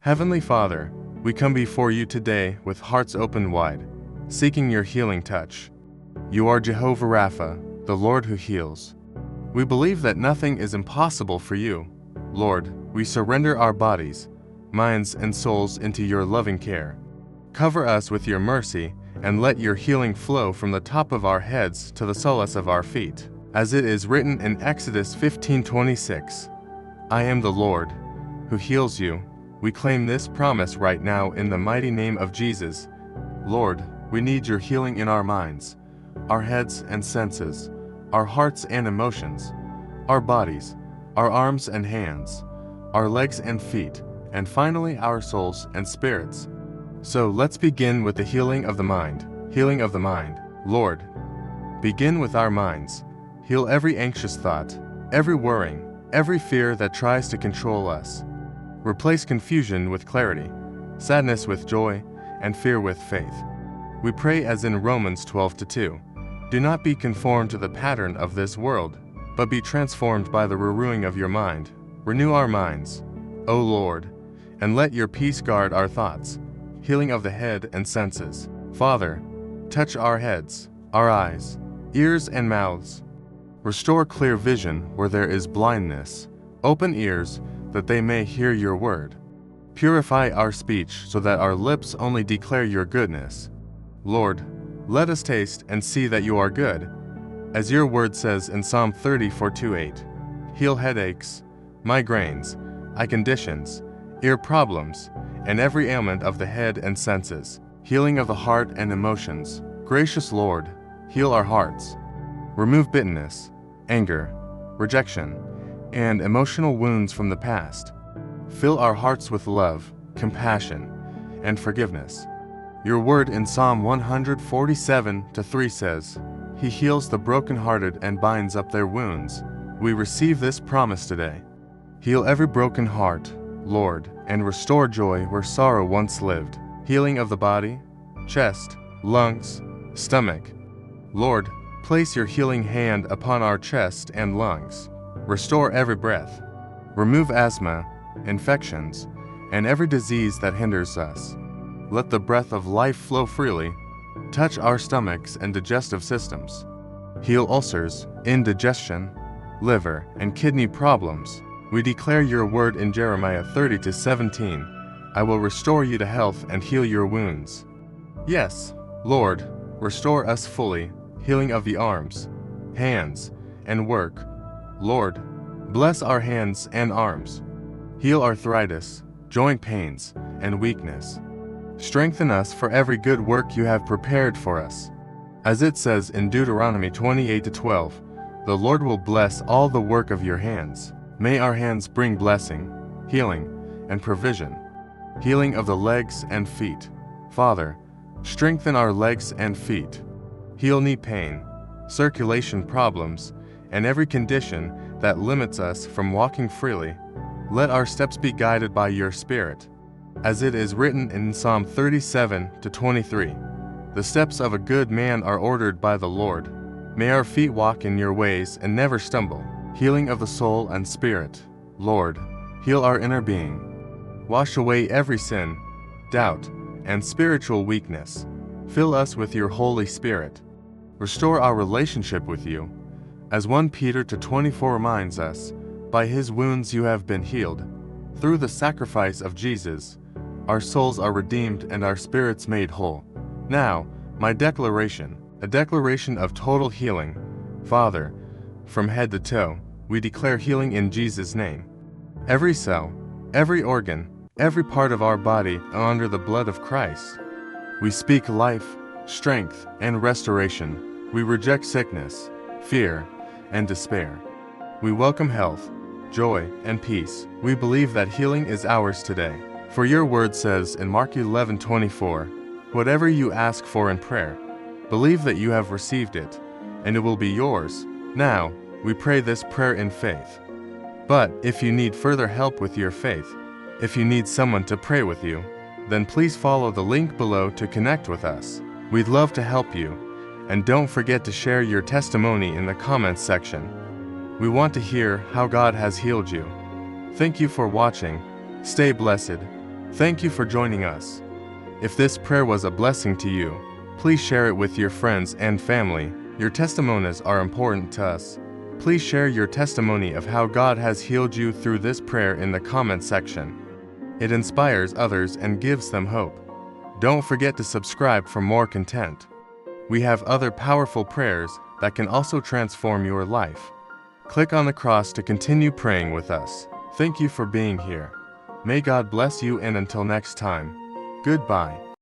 Heavenly Father, we come before you today with hearts open wide, seeking your healing touch. You are Jehovah Rapha, the Lord who heals. We believe that nothing is impossible for you. Lord, we surrender our bodies, minds, and souls into your loving care. Cover us with your mercy, and let your healing flow from the top of our heads to the soles of our feet. As it is written in Exodus 15:26, I am the Lord, who heals you. We claim this promise right now in the mighty name of Jesus. Lord, we need your healing in our minds, our heads and senses, our hearts and emotions, our bodies, our arms and hands, our legs and feet, and finally our souls and spirits. So let's begin with the healing of the mind. Healing of the mind. Lord, begin with our minds. Heal every anxious thought, every worrying, every fear that tries to control us. Replace confusion with clarity, sadness with joy, and fear with faith. We pray as in Romans 12:2. Do not be conformed to the pattern of this world, but be transformed by the renewing of your mind. Renew our minds, O Lord, and let your peace guard our thoughts. Healing of the head and senses. Father, touch our heads, our eyes, ears, and mouths. Restore clear vision where there is blindness. Open ears that they may hear your word. Purify our speech so that our lips only declare your goodness. Lord, let us taste and see that you are good. As your word says in Psalm 34:8, heal headaches, migraines, eye conditions, ear problems, and every ailment of the head and senses. Healing of the heart and emotions. Gracious Lord, heal our hearts. Remove bitterness, anger, rejection, and emotional wounds from the past. Fill our hearts with love, compassion, and forgiveness. Your word in Psalm 147:3 says, He heals the brokenhearted and binds up their wounds. We receive this promise today. Heal every broken heart, Lord, and restore joy where sorrow once lived. Healing of the body, chest, lungs, stomach. Lord, place your healing hand upon our chest and lungs. Restore every breath. Remove asthma, infections, and every disease that hinders us. Let the breath of life flow freely. Touch our stomachs and digestive systems. Heal ulcers, indigestion, liver, and kidney problems. We declare your word in Jeremiah 30:17. I will restore you to health and heal your wounds. Yes, Lord, restore us fully. Healing of the arms, hands, and work. Lord, bless our hands and arms. Heal arthritis, joint pains, and weakness. Strengthen us for every good work you have prepared for us. As it says in Deuteronomy 28:12, the Lord will bless all the work of your hands. May our hands bring blessing, healing, and provision. Healing of the legs and feet. Father, strengthen our legs and feet. Heal knee pain, circulation problems, and every condition that limits us from walking freely. Let our steps be guided by your Spirit. As it is written in Psalm 37:23, the steps of a good man are ordered by the Lord. May our feet walk in your ways and never stumble. Healing of the soul and spirit. Lord, heal our inner being. Wash away every sin, doubt, and spiritual weakness. Fill us with your Holy Spirit. Restore our relationship with you. As 1 Peter 2:24 reminds us, by his wounds you have been healed. Through the sacrifice of Jesus, our souls are redeemed and our spirits made whole. Now, my declaration, a declaration of total healing. Father, from head to toe, we declare healing in Jesus' name. Every cell, every organ, every part of our body are under the blood of Christ. We speak life, strength, and restoration. We reject sickness, fear, and despair. We welcome health, joy, and peace. We believe that healing is ours today. For your word says in Mark 11:24, whatever you ask for in prayer, believe that you have received it, and it will be yours. Now, we pray this prayer in faith. But if you need further help with your faith, if you need someone to pray with you, then please follow the link below to connect with us. We'd love to help you, and don't forget to share your testimony in the comments section. We want to hear how God has healed you. Thank you for watching. Stay blessed, Thank you for joining us. If this prayer was a blessing to you, please share it with your friends and family. Your testimonies are important to us. Please share your testimony of how God has healed you through this prayer in the comment section. It inspires others and gives them hope. Don't forget to subscribe for more content. We have other powerful prayers that can also transform your life. Click on the cross to continue praying with us. Thank you for being here. May God bless you, and until next time, goodbye.